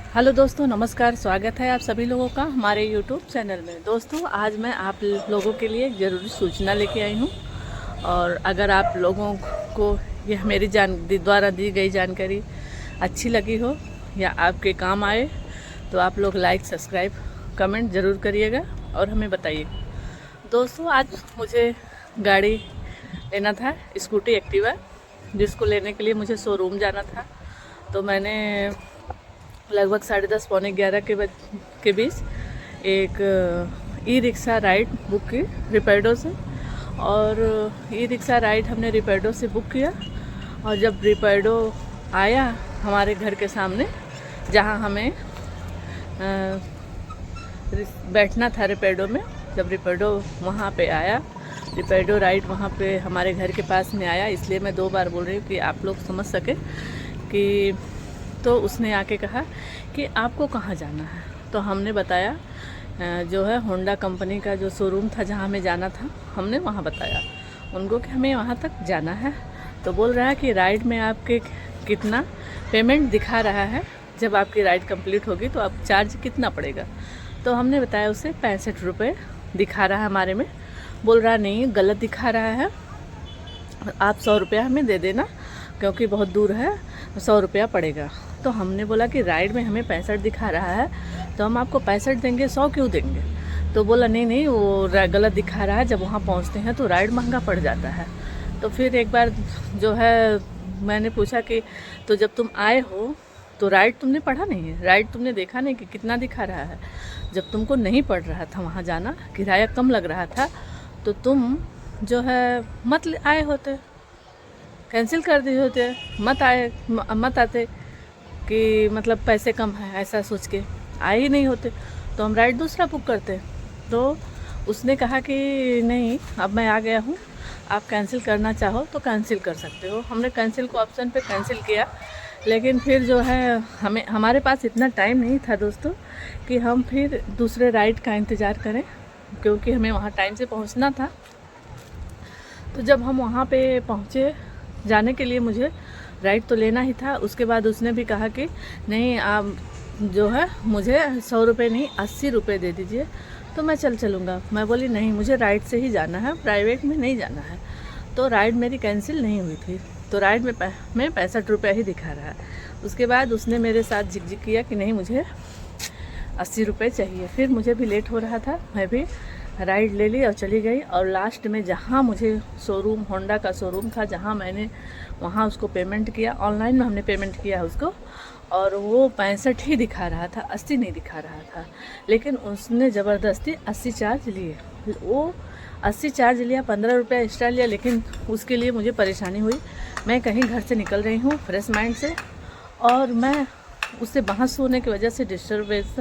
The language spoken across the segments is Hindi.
हेलो दोस्तों, नमस्कार। स्वागत है आप सभी लोगों का हमारे यूट्यूब चैनल में। दोस्तों, आज मैं आप लोगों के लिए एक ज़रूरी सूचना लेके आई हूँ। और अगर आप लोगों को यह मेरी द्वारा दी गई जानकारी अच्छी लगी हो या आपके काम आए तो आप लोग लाइक, सब्सक्राइब, कमेंट ज़रूर करिएगा और हमें बताइए। दोस्तों, आज मुझे गाड़ी लेना था, स्कूटी एक्टिवा, जिसको लेने के लिए मुझे शोरूम जाना था। तो मैंने लगभग 10:30 पौने 11 के बीच एक ई रिक्शा राइड बुक की रेपिडो से। और ई रिक्शा राइड हमने रेपिडो से बुक किया। और जब रेपिडो आया हमारे घर के सामने, जहां हमें बैठना था रेपिडो में, जब रेपिडो वहां पे आया, रेपिडो राइड वहां पे हमारे घर के पास में आया, इसलिए मैं 2 बार बोल रही हूँ कि आप लोग समझ सके कि। तो उसने आके कहा कि आपको कहाँ जाना है। तो हमने बताया जो है होंडा कंपनी का जो शोरूम था जहाँ हमें जाना था, हमने वहाँ बताया उनको कि हमें वहाँ तक जाना है। तो बोल रहा है कि राइड में आपके कितना पेमेंट दिखा रहा है, जब आपकी राइड कंप्लीट होगी तो आप चार्ज कितना पड़ेगा। तो हमने बताया उसे 65 रुपये दिखा रहा है हमारे में। बोल रहा नहीं, गलत दिखा रहा है, आप 100 रुपया हमें दे देना क्योंकि बहुत दूर है, 100 रुपया पड़ेगा। तो हमने बोला कि राइड में हमें 65 दिखा रहा है तो हम आपको 65 देंगे, 100 क्यों देंगे। तो बोला नहीं नहीं, वो गलत दिखा रहा है, जब वहाँ पहुँचते हैं तो राइड महंगा पड़ जाता है। तो फिर एक बार जो है मैंने पूछा कि तो जब तुम आए हो तो राइड तुमने पढ़ा नहीं है, राइड तुमने देखा नहीं कि कितना दिखा रहा है। जब तुमको नहीं पड़ रहा था वहाँ जाना, किराया कम लग रहा था, तो तुम जो है मत आए होते, कैंसिल कर दिए होते, मत आते कि मतलब पैसे कम हैं ऐसा सोच के आए ही नहीं होते, तो हम राइड दूसरा बुक करते। तो उसने कहा कि नहीं, अब मैं आ गया हूँ, आप कैंसिल करना चाहो तो कैंसिल कर सकते हो। हमने कैंसिल को ऑप्शन पे कैंसिल किया, लेकिन फिर जो है हमारे पास इतना टाइम नहीं था दोस्तों कि हम फिर दूसरे राइड का इंतज़ार करें, क्योंकि हमें वहाँ टाइम से पहुँचना था। तो जब हम वहाँ पे पहुँचे, जाने के लिए मुझे राइड तो लेना ही था। उसके बाद उसने भी कहा कि नहीं, आप जो है मुझे 100 रुपये नहीं 80 रुपये दे दीजिए तो मैं चलूँगा। मैं बोली नहीं, मुझे राइड से ही जाना है, प्राइवेट में नहीं जाना है। तो राइड मेरी कैंसिल नहीं हुई थी, तो राइड में 65 रुपया ही दिखा रहा है। उसके बाद उसने मेरे साथ झिकझिक किया कि नहीं, मुझे 80 रुपये चाहिए। फिर मुझे भी लेट हो रहा था, मैं भी राइड ले ली और चली गई। और लास्ट में जहाँ मुझे शोरूम, होंडा का शोरूम था, जहाँ मैंने वहाँ उसको पेमेंट किया, ऑनलाइन में हमने पेमेंट किया उसको, और वो 65 ही दिखा रहा था, 80 नहीं दिखा रहा था। लेकिन उसने ज़बरदस्ती 80 चार्ज लिए। वो 80 चार्ज लिया, 15 रुपया एक्स्ट्रा लिया, लेकिन उसके लिए मुझे परेशानी हुई। मैं कहीं घर से निकल रही हूँ फ्रेश माइंड से, और मैं उससे बहस होने की वजह से डिस्टर्बेंस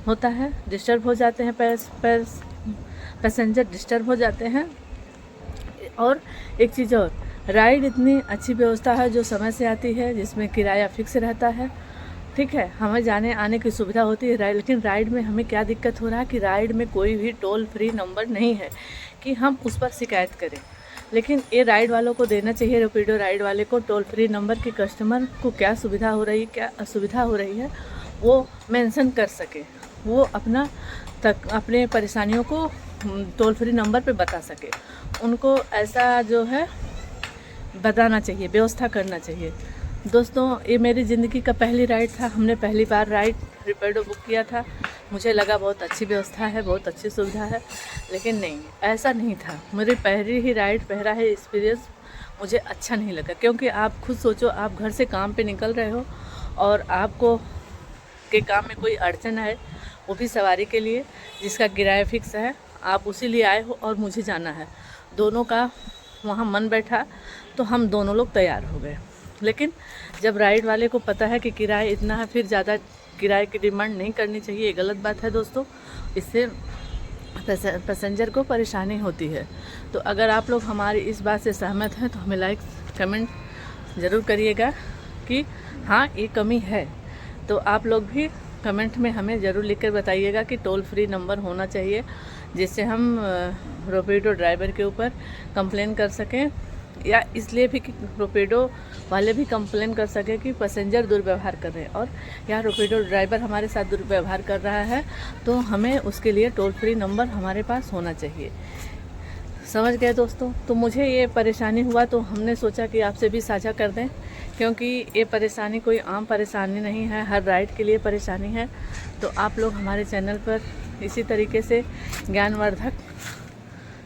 होता है, डिस्टर्ब हो जाते हैं, पैसेंजर डिस्टर्ब हो जाते हैं। और एक चीज़ और, राइड इतनी अच्छी व्यवस्था है जो समय से आती है, जिसमें किराया फिक्स रहता है, ठीक है, हमें जाने आने की सुविधा होती है। लेकिन राइड में हमें क्या दिक्कत हो रहा है कि राइड में कोई भी टोल फ्री नंबर नहीं है कि हम उस पर शिकायत करें। लेकिन ये राइड वालों को देना चाहिए, रेपिडो राइड वाले को, टोल फ्री नंबर की कस्टमर को क्या सुविधा हो रही है, क्या असुविधा हो रही है, वो मेंशन कर सके, वो अपने परेशानियों को टोल फ्री नंबर पे बता सके। उनको ऐसा जो है बताना चाहिए, व्यवस्था करना चाहिए। दोस्तों, ये मेरी ज़िंदगी का पहली राइड था, हमने पहली बार राइड रेपिडो बुक किया था। मुझे लगा बहुत अच्छी व्यवस्था है, बहुत अच्छी सुविधा है, लेकिन नहीं, ऐसा नहीं था। मेरी पहली ही राइड, पहला ही एक्सपीरियंस मुझे अच्छा नहीं लगा। क्योंकि आप खुद सोचो, आप घर से काम पे निकल रहे हो और आपको के काम में कोई अड़चन है, वो भी सवारी के लिए, जिसका किराया फिक्स है, आप उसी लिए आए हो और मुझे जाना है। दोनों का वहाँ मन बैठा तो हम दोनों लोग तैयार हो गए। लेकिन जब राइड वाले को पता है कि किराया इतना है, फिर ज़्यादा किराए की डिमांड नहीं करनी चाहिए, ये गलत बात है दोस्तों। इससे पैसेंजर को परेशानी होती है। तो अगर आप लोग हमारी इस बात से सहमत हैं तो हमें लाइक, कमेंट ज़रूर करिएगा कि हाँ, ये कमी है। तो आप लोग भी कमेंट में हमें ज़रूर लिखकर बताइएगा कि टोल फ्री नंबर होना चाहिए, जिससे हम रेपिडो ड्राइवर के ऊपर कंप्लेन कर सकें। या इसलिए भी कि रैपिडो वाले भी कंप्लेन कर सके कि पैसेंजर दुर्व्यवहार कर रहे हैं और या रैपिडो ड्राइवर हमारे साथ दुर्व्यवहार कर रहा है, तो हमें उसके लिए टोल फ्री नंबर हमारे पास होना चाहिए। समझ गए दोस्तों। तो मुझे ये परेशानी हुआ तो हमने सोचा कि आपसे भी साझा कर दें, क्योंकि ये परेशानी कोई आम परेशानी नहीं है, हर राइड के लिए परेशानी है। तो आप लोग हमारे चैनल पर इसी तरीके से ज्ञानवर्धक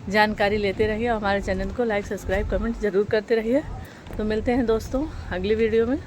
जानकारी लेते रहिए और हमारे चैनल को लाइक, सब्सक्राइब, कमेंट ज़रूर करते रहिए। तो मिलते हैं दोस्तों अगली वीडियो में।